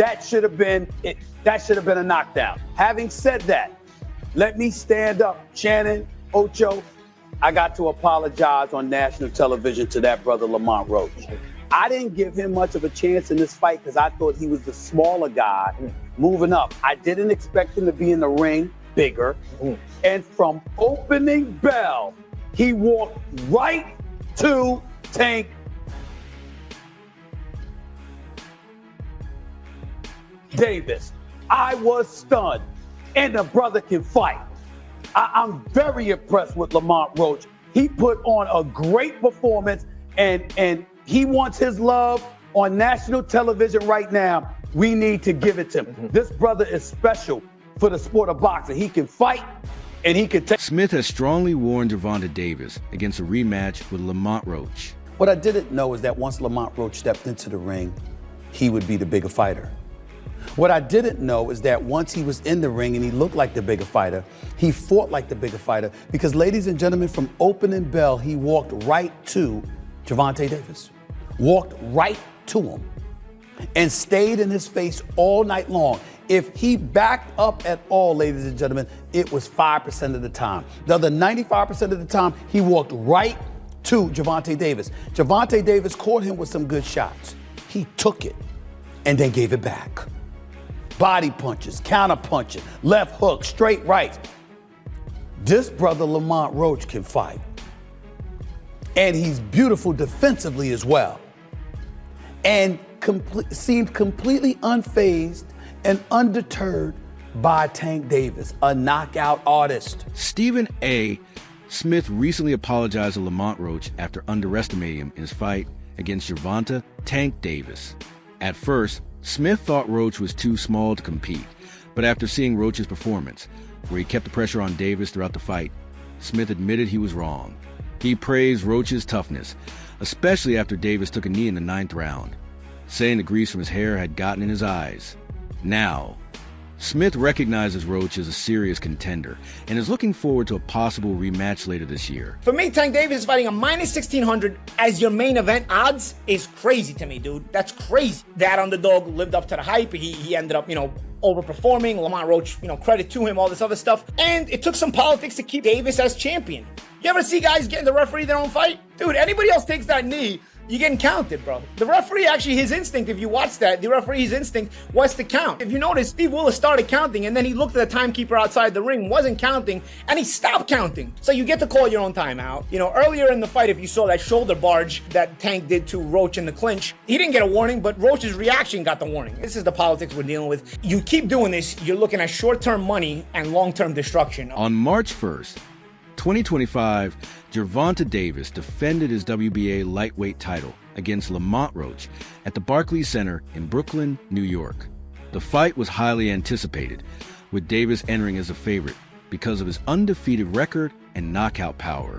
That should have been it. That should have been a knockdown. Having said that, let me stand up. Shannon, Ocho, I got to apologize on national television to that brother Lamont Roach. I didn't give him much of a chance in this fight because I thought he was the smaller guy moving up. I didn't expect him to be in the ring bigger. And from opening bell, he walked right to Tank Davis. I was stunned, and the brother can fight. I'm very impressed with Lamont Roach. He put on a great performance, and he wants his love on national television right now. We need to give it to him. This brother is special for the sport of boxing. He can fight, and he can take. Smith has strongly warned Gervonta Davis against a rematch with Lamont Roach. What I didn't know is that once Lamont Roach stepped into the ring, he would be the bigger fighter. What I didn't know is that once he was in the ring and he looked like the bigger fighter, he fought like the bigger fighter because, ladies and gentlemen, from opening bell, he walked right to Gervonta Davis. Walked right to him and stayed in his face all night long. If he backed up at all, ladies and gentlemen, it was 5% of the time. The other 95% of the time, he walked right to Gervonta Davis. Gervonta Davis caught him with some good shots. He took it and then gave it back. Body punches, counter punches, left hook, straight rights. This brother Lamont Roach can fight. And he's beautiful defensively as well. And seemed completely unfazed and undeterred by Tank Davis, a knockout artist. Stephen A. Smith recently apologized to Lamont Roach after underestimating him in his fight against Gervonta Tank Davis. At first, Smith thought Roach was too small to compete, but after seeing Roach's performance, where he kept the pressure on Davis throughout the fight, Smith admitted he was wrong. He praised Roach's toughness, especially after Davis took a knee in the 9th round, saying the grease from his hair had gotten in his eyes. Now, Smith recognizes Roach as a serious contender and is looking forward to a possible rematch later this year. For me, Tank Davis fighting a minus 1,600 as your main event odds is crazy to me, dude. That's crazy. That underdog lived up to the hype. He ended up, overperforming. Lamont Roach, credit to him, all this other stuff. And it took some politics to keep Davis as champion. You ever see guys getting the referee their own fight? Dude, anybody else takes that knee, you're getting counted, bro. The referee, actually, his instinct, if you watch that, the referee's instinct was to count. If you notice, Steve Willis started counting, and then he looked at the timekeeper outside the ring, wasn't counting, and he stopped counting. So you get to call your own timeout. Earlier in the fight, if you saw that shoulder barge that Tank did to Roach in the clinch, he didn't get a warning, but Roach's reaction got the warning. This is the politics we're dealing with. You keep doing this, you're looking at short-term money and long-term destruction. On March 1st, 2025, Gervonta Davis defended his WBA lightweight title against Lamont Roach at the Barclays Center in Brooklyn, New York. The fight was highly anticipated, with Davis entering as a favorite because of his undefeated record and knockout power.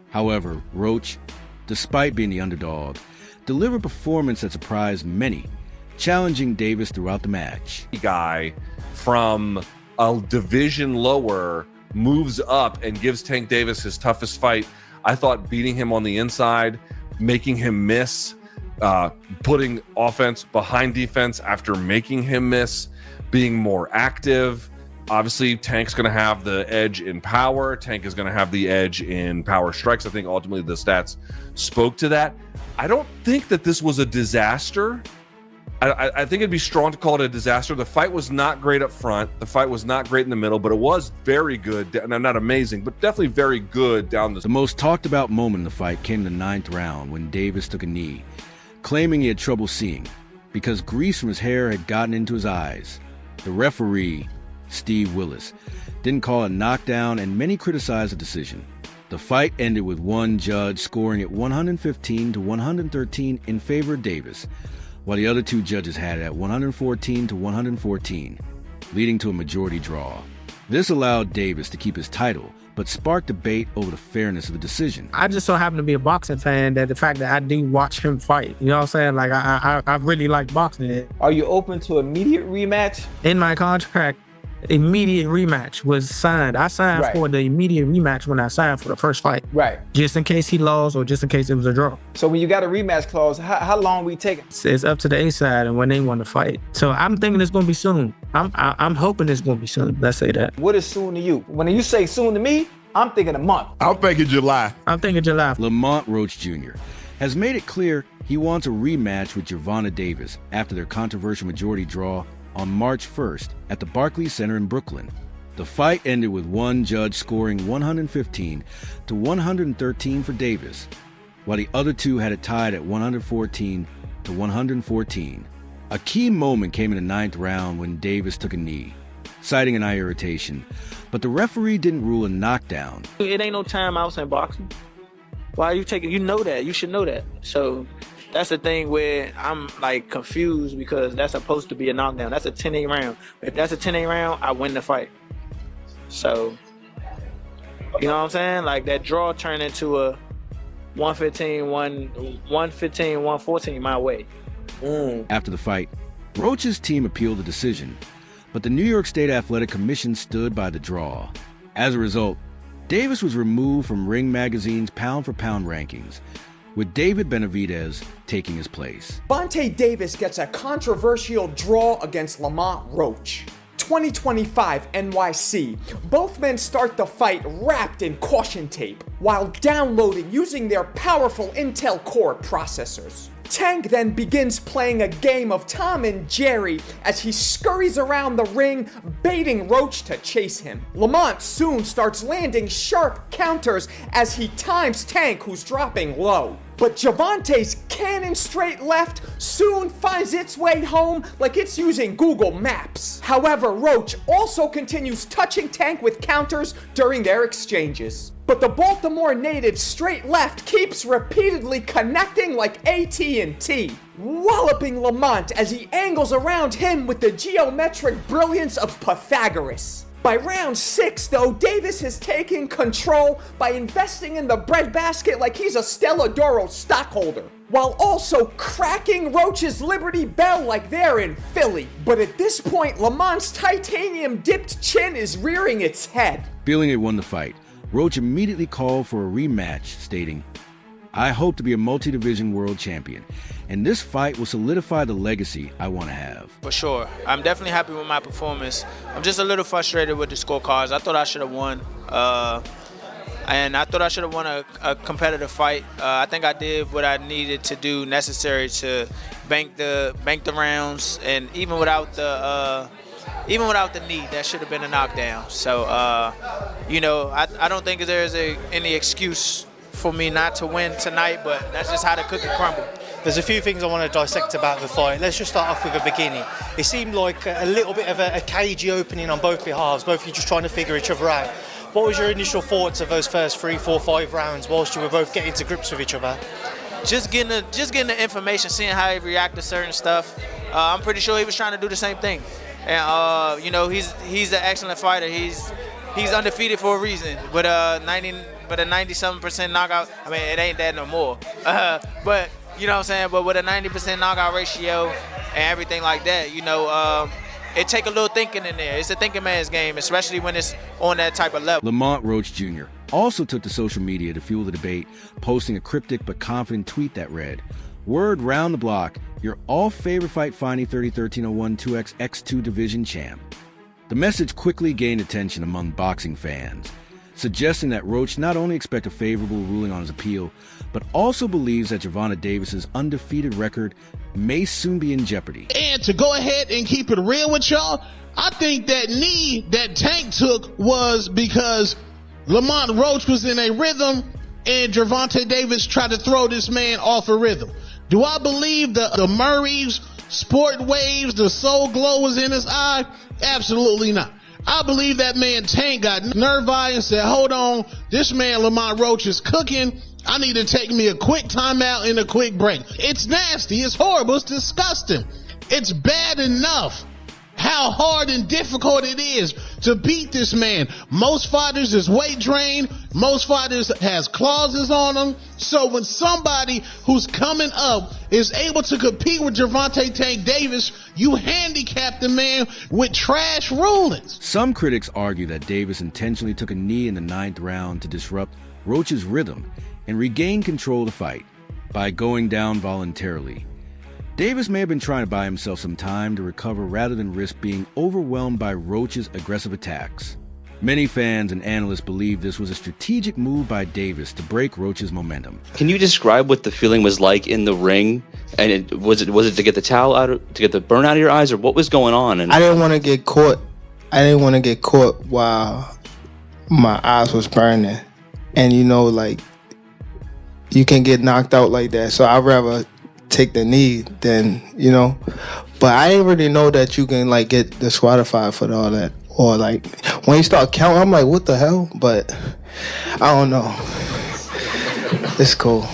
However, Roach, despite being the underdog, delivered a performance that surprised many, challenging Davis throughout the match. Guy from a division lower moves up and gives Tank Davis his toughest fight. I thought beating him on the inside, making him miss, putting offense behind defense after making him miss, being more active. Obviously, Tank's going to have the edge in power. Tank is going to have the edge in power strikes. I think ultimately the stats spoke to that. I don't think that this was a disaster. I think it'd be strong to call it a disaster. The fight was not great up front. The fight was not great in the middle, but it was very good. Not amazing, but definitely very good down the... The most talked about moment in the fight came in the 9th round when Davis took a knee, claiming he had trouble seeing because grease from his hair had gotten into his eyes. The referee, Steve Willis, didn't call a knockdown, and many criticized the decision. The fight ended with one judge scoring it 115 to 113 in favor of Davis, while the other two judges had it at 114 to 114, leading to a majority draw. This allowed Davis to keep his title, but sparked debate over the fairness of the decision. I just so happen to be a boxing fan that the fact that I do watch him fight, you know what I'm saying? Like, I really like boxing. Are you open to immediate rematch? In my contract, immediate rematch was signed. I signed Right. for the immediate rematch when I signed for the first fight. Right. Just in case he lost or just in case it was a draw. So when you got a rematch clause, how long we taking? It's up to the A side and when they want to fight. So I'm thinking it's gonna be soon. I'm hoping it's gonna be soon. Let's say that. What is soon to you? When you say soon to me, I'm thinking a month. I'm thinking July. I'm thinking July. Lamont Roach Jr. has made it clear he wants a rematch with Gervonta Davis after their controversial majority draw on March 1st at the Barclays Center in Brooklyn. The fight ended with one judge scoring 115 to 113 for Davis, while the other two had it tied at 114 to 114. A key moment came in the 9th round when Davis took a knee, citing an eye irritation, but the referee didn't rule a knockdown. It ain't no timeouts in boxing. Why are you taking? You know that. You should know that. So that's the thing where I'm like confused because that's supposed to be a knockdown. That's a 10-8 round. If that's a 10-8 round, I win the fight. So, you know what I'm saying? Like that draw turned into a 115-114 my way. After the fight, Roach's team appealed the decision, but the New York State Athletic Commission stood by the draw. As a result, Davis was removed from Ring Magazine's pound-for-pound rankings, with David Benavidez taking his place. Gervonta Davis gets a controversial draw against Lamont Roach. 2025 NYC. Both men start the fight wrapped in caution tape while downloading using their powerful Intel Core processors. Tank then begins playing a game of Tom and Jerry as he scurries around the ring, baiting Roach to chase him. Lamont soon starts landing sharp counters as he times Tank, who's dropping low. But Gervonta's cannon straight left soon finds its way home like it's using Google Maps. However, Roach also continues touching Tank with counters during their exchanges. But the Baltimore native straight left keeps repeatedly connecting like AT&T, walloping Lamont as he angles around him with the geometric brilliance of Pythagoras. By round 6, though, Davis has taken control by investing in the breadbasket like he's a Stella Doro stockholder, while also cracking Roach's Liberty Bell like they're in Philly. But at this point, Lamont's titanium-dipped chin is rearing its head. Feeling it won the fight, Roach immediately called for a rematch, stating, "I hope to be a multi-division world champion, and this fight will solidify the legacy I want to have." For sure. I'm definitely happy with my performance. I'm just a little frustrated with the scorecards. I thought I should have won. And I thought I should have won a competitive fight. I think I did what I needed to do necessary to bank the rounds, and even without the knee, that should have been a knockdown. So, I don't think there's any excuse for me not to win tonight, but that's just how the cookie crumbled. There's a few things I want to dissect about the fight. Let's just start off with the beginning. It seemed like a little bit of a cagey opening on both behalves, both of you just trying to figure each other out. What was your initial thoughts of those first 3, 4, 5 rounds whilst you were both getting to grips with each other? Just getting the information, seeing how he react to certain stuff. I'm pretty sure he was trying to do the same thing. And he's an excellent fighter. He's undefeated for a reason. With a 90-something% knockout. I mean, it ain't that no more. But you know what I'm saying. But with a 90% knockout ratio and everything like that, it take a little thinking in there. It's a thinking man's game, especially when it's on that type of level. Lamont Roach Jr. also took to social media to fuel the debate, posting a cryptic but confident tweet that read, "Word round the block, your all-favorite fight finding 30-13-01 2X X2 division champ." The message quickly gained attention among boxing fans, suggesting that Roach not only expects a favorable ruling on his appeal, but also believes that Gervonta Davis's undefeated record may soon be in jeopardy. And to go ahead and keep it real with y'all, I think that knee that Tank took was because Lamont Roach was in a rhythm and Gervonta Davis tried to throw this man off a rhythm. Do I believe the Murray's sport waves, the soul glow was in his eye? Absolutely not. I believe that man Tank got nerve-eye and said, hold on, this man Lamont Roach is cooking. I need to take me a quick timeout and a quick break. It's nasty. It's horrible. It's disgusting. It's bad enough how hard and difficult it is to beat this man. Most fighters is weight drained. Most fighters has clauses on them. So when somebody who's coming up is able to compete with Gervonta Tank Davis, you handicap the man with trash rulings. Some critics argue that Davis intentionally took a knee in the 9th round to disrupt Roach's rhythm and regain control of the fight by going down voluntarily. Davis may have been trying to buy himself some time to recover rather than risk being overwhelmed by Roach's aggressive attacks. Many fans and analysts believe this was a strategic move by Davis to break Roach's momentum. Can you describe what the feeling was like in the ring? And was it to get the towel out, to get the burn out of your eyes, or what was going on? And I didn't want to get caught. I didn't want to get caught while my eyes was burning. And you know, like, you can get knocked out like that. So I'd rather take the knee than, you know. But I didn't really know that you can, like, get disqualified for all that. Or, like, when you start counting, I'm like, what the hell? But I don't know. It's cool.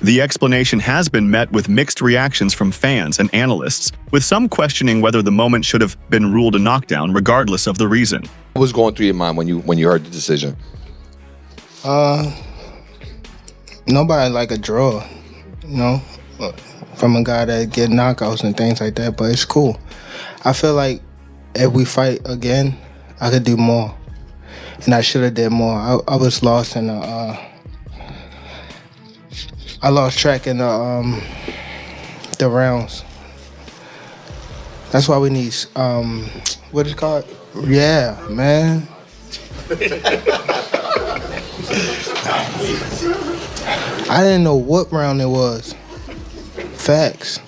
The explanation has been met with mixed reactions from fans and analysts, with some questioning whether the moment should have been ruled a knockdown regardless of the reason. What was going through your mind when you heard the decision? Nobody like a draw, you know, from a guy that get knockouts and things like that, but it's cool. I feel like if we fight again, I could do more, and I should have did more. I was lost in the, I lost track in the rounds. That's why we need, what is it called? Yeah, man. I didn't know what round it was. Facts.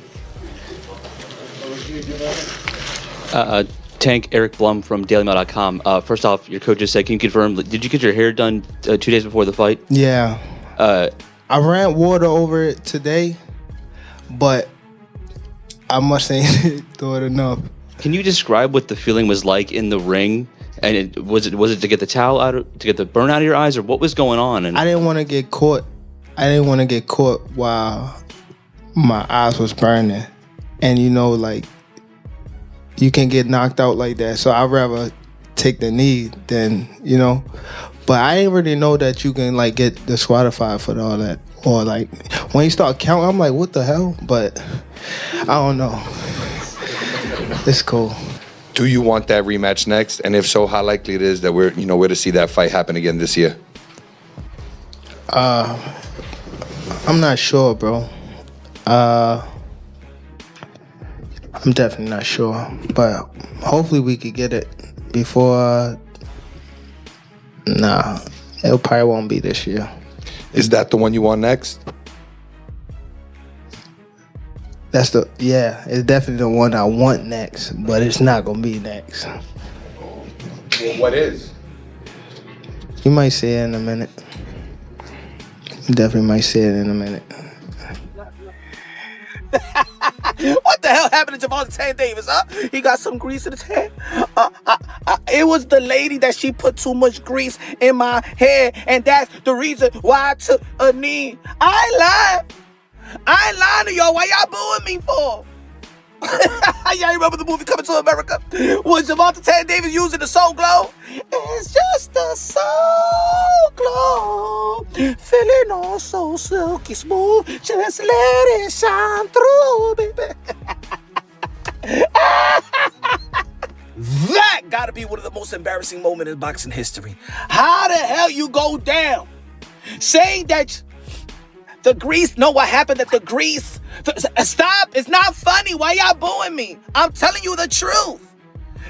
Tank, Eric Blum from DailyMail.com. First off, your coach just said, can you confirm, did you get your hair done 2 days before the fight? Yeah. I ran water over it today, but I must ain't do it enough. Can you describe what the feeling was like in the ring? And was it to get the towel out, to get the burn out of your eyes, or what was going on? And I didn't want to get caught. I didn't want to get caught while my eyes was burning. And you know, like, you can get knocked out like that. So I'd rather take the knee than, you know. But I didn't really know that you can, like, get disqualified for all that. Or, like, when you start counting, I'm like, what the hell? But I don't know. It's cool. Do you want that rematch next? And if so, how likely it is that we're to see that fight happen again this year? I'm not sure, bro. I'm definitely not sure. But hopefully we could get it before. Nah, it probably won't be this year. Is that the one you want next? It's definitely the one I want next, but it's not gonna be next. Well, what is? You might see it in a minute. You definitely might see it in a minute. What the hell happened to Gervonta Tank Davis, huh? He got some grease in his hair. It was the lady that she put too much grease in my hair, and that's the reason why I took a knee. I ain't lying. I ain't lying to y'all. Why y'all booing me for? Y'all remember the movie Coming to America? Was Gervonta Tank Davis using the Soul Glow? It's just a Soul Glow, feeling all so silky smooth. Just let it shine through, baby. That gotta be one of the most embarrassing moments in boxing history. How the hell you go down saying that the grease? No, what happened at the grease? Stop! It's not funny. Why y'all booing me? I'm telling you the truth.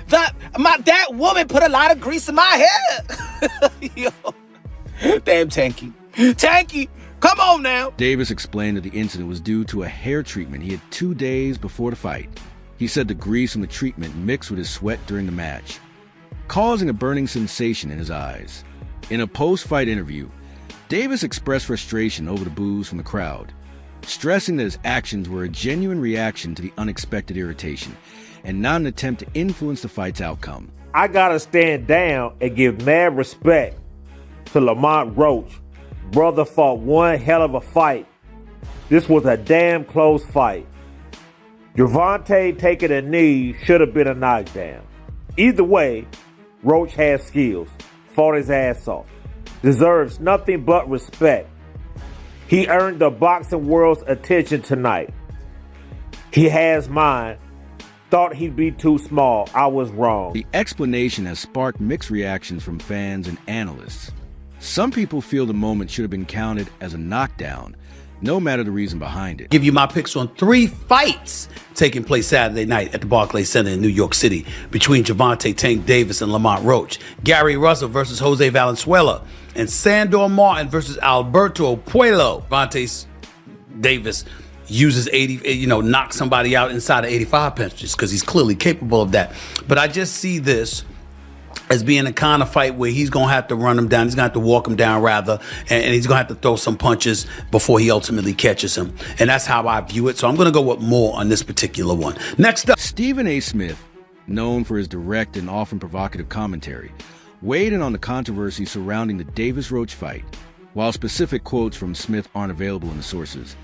That woman put a lot of grease in my hair. Yo, damn Tanky. Tanky, come on now. Davis explained that the incident was due to a hair treatment he had 2 days before the fight. He said the grease from the treatment mixed with his sweat during the match, causing a burning sensation in his eyes. In a post-fight interview, Davis expressed frustration over the boos from the crowd, stressing that his actions were a genuine reaction to the unexpected irritation and not an attempt to influence the fight's outcome. I gotta stand down and give mad respect to Lamont Roach. Brother fought one hell of a fight. This was a damn close fight. Gervonta taking a knee should have been a knockdown. Either way, Roach has skills, fought his ass off, deserves nothing but respect. He earned the boxing world's attention tonight. He has mine. Thought he'd be too small. I was wrong. The explanation has sparked mixed reactions from fans and analysts. Some people feel the moment should have been counted as a knockdown, no matter the reason behind it. Give you my picks on 3 fights taking place Saturday night at the Barclays Center in New York City between Gervonta Tank Davis and Lamont Roach, Gary Russell versus Jose Valenzuela, and Sandor Martin versus Alberto Puello. Gervonta Davis uses knocks somebody out inside of 85 punches because he's clearly capable of that. But I just see this as being a kind of fight where he's going to have to run him down. He's going to have to walk him down, rather, and he's going to have to throw some punches before he ultimately catches him. And that's how I view it. So I'm going to go with more on this particular one. Next up, Stephen A. Smith, known for his direct and often provocative commentary, weighed in on the controversy surrounding the Davis-Roach fight. While specific quotes from Smith aren't available in the sources,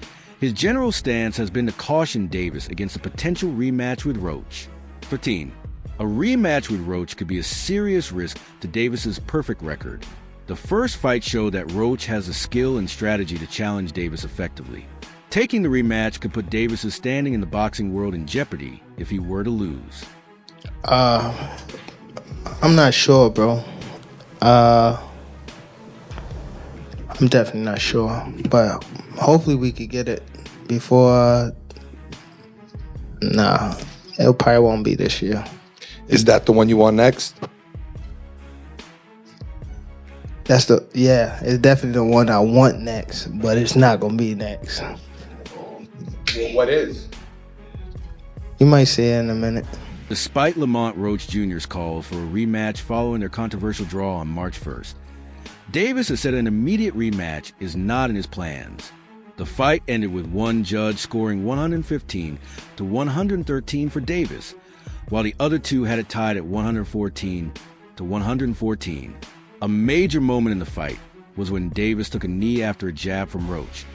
his general stance has been to caution Davis against a potential rematch with Roach. 13. A rematch with Roach could be a serious risk to Davis's perfect record. The first fight showed that Roach has the skill and strategy to challenge Davis effectively. Taking the rematch could put Davis's standing in the boxing world in jeopardy if he were to lose. I'm not sure, bro. I'm definitely not sure, but hopefully we could get it before. Nah, it probably won't be this year. Is that the one you want next? It's definitely the one I want next, but it's not gonna be next. Well, what is? You might see it in a minute. Despite Lamont Roach Jr.'s call for a rematch following their controversial draw on March 1st, Davis has said an immediate rematch is not in his plans. The fight ended with one judge scoring 115 to 113 for Davis, while the other two had it tied at 114 to 114. A major moment in the fight was when Davis took a knee after a jab from Roach,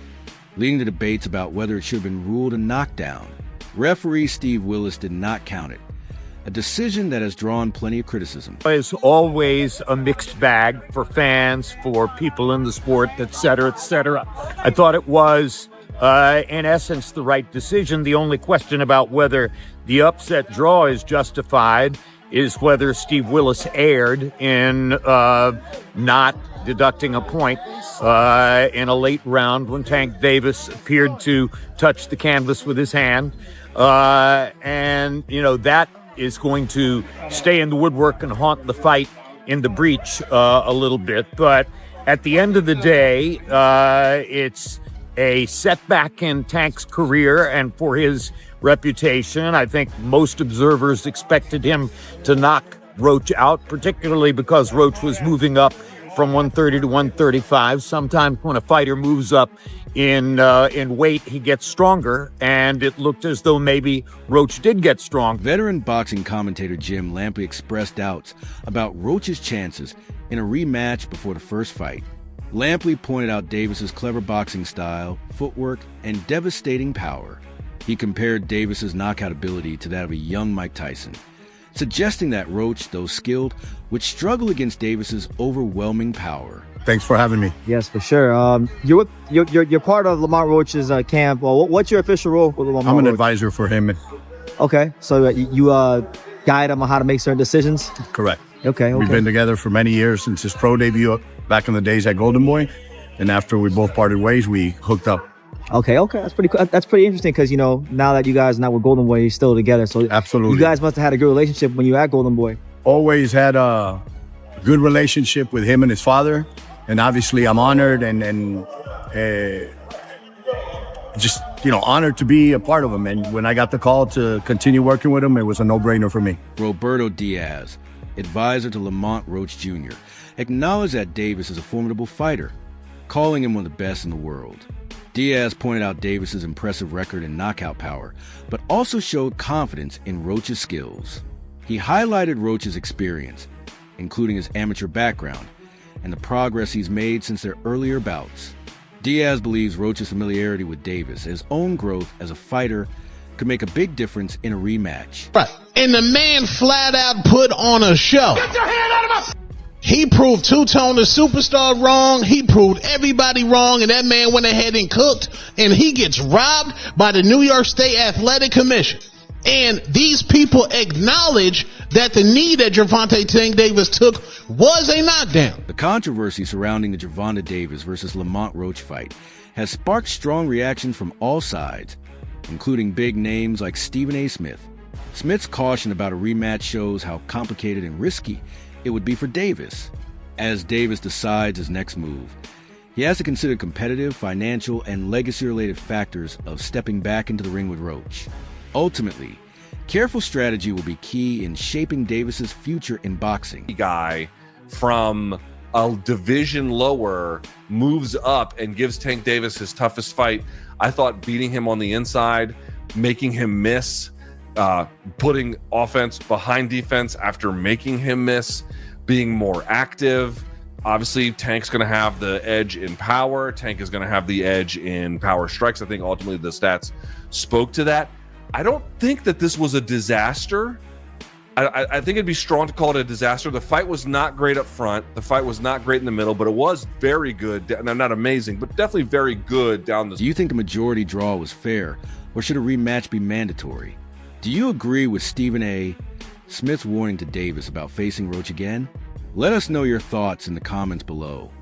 leading to debates about whether it should have been ruled a knockdown. Referee Steve Willis did not count it, a decision that has drawn plenty of criticism. It's always a mixed bag for fans, for people in the sport, etc., etc. I thought it was, in essence, the right decision. The only question about whether the upset draw is justified is whether Steve Willis erred in not deducting a point in a late round when Tank Davis appeared to touch the canvas with his hand. And, that is going to stay in the woodwork and haunt the fight in the breach a little bit. But at the end of the day, it's a setback in Tank's career and for his reputation. I think most observers expected him to knock Roach out, particularly because Roach was moving up from 130 to 135. Sometimes when a fighter moves up in weight, he gets stronger, and it looked as though maybe Roach did get strong. Veteran boxing commentator Jim Lampley expressed doubts about Roach's chances in a rematch before the first fight. Lampley pointed out Davis's clever boxing style, footwork, and devastating power. He compared Davis's knockout ability to that of a young Mike Tyson, suggesting that Roach, though skilled, would struggle against Davis's overwhelming power. Thanks for having me. Yes, for sure. You're part of Lamont Roach's camp. Well, what's your official role with Lamont Roach? I'm an advisor for him. Okay, so you guide him on how to make certain decisions? Correct. Okay. We've been together for many years since his pro debut back in the days at Golden Boy, and after we both parted ways, we hooked up. Okay, that's pretty cool. That's pretty interesting because now that you guys are not with Golden Boy, you're still together. So absolutely, you guys must have had a good relationship when you were at Golden Boy. Always had a good relationship with him and his father, and obviously I'm honored and just honored to be a part of him. And when I got the call to continue working with him, it was a no-brainer for me. Roberto Diaz, advisor to Lamont Roach Jr., acknowledged that Davis is a formidable fighter, calling him one of the best in the world. Diaz pointed out Davis's impressive record and knockout power, but also showed confidence in Roach's skills. He highlighted Roach's experience, including his amateur background, and the progress he's made since their earlier bouts. Diaz believes Roach's familiarity with Davis and his own growth as a fighter could make a big difference in a rematch. Right. And the man flat out put on a show. Get your hand out of my... He proved Two-Tone the Superstar wrong. He proved everybody wrong, and that man went ahead and cooked, and he gets robbed by the New York State Athletic Commission. And these people acknowledge that the knee that Gervonta Tank Davis took was a knockdown. The controversy surrounding the Gervonta Davis versus Lamont Roach fight has sparked strong reactions from all sides, including big names like Stephen A. Smith. Smith's caution about a rematch shows how complicated and risky it would be for Davis as Davis decides his next move. He has to consider competitive, financial, and legacy-related factors of stepping back into the ring with Roach. Ultimately, careful strategy will be key in shaping Davis's future in boxing. Guy from a division lower moves up and gives Tank Davis his toughest fight. I thought beating him on the inside, making him miss, putting offense behind defense after making him miss, being more active. Obviously, Tank's going to have the edge in power. Tank is going to have the edge in power strikes. I think ultimately the stats spoke to that. I don't think that this was a disaster. I think it'd be strong to call it a disaster. The fight was not great up front. The fight was not great in the middle, but it was very good. Not amazing, but definitely very good down the... Do you think a majority draw was fair, or should a rematch be mandatory? Do you agree with Stephen A. Smith's warning to Davis about facing Roach again? Let us know your thoughts in the comments below.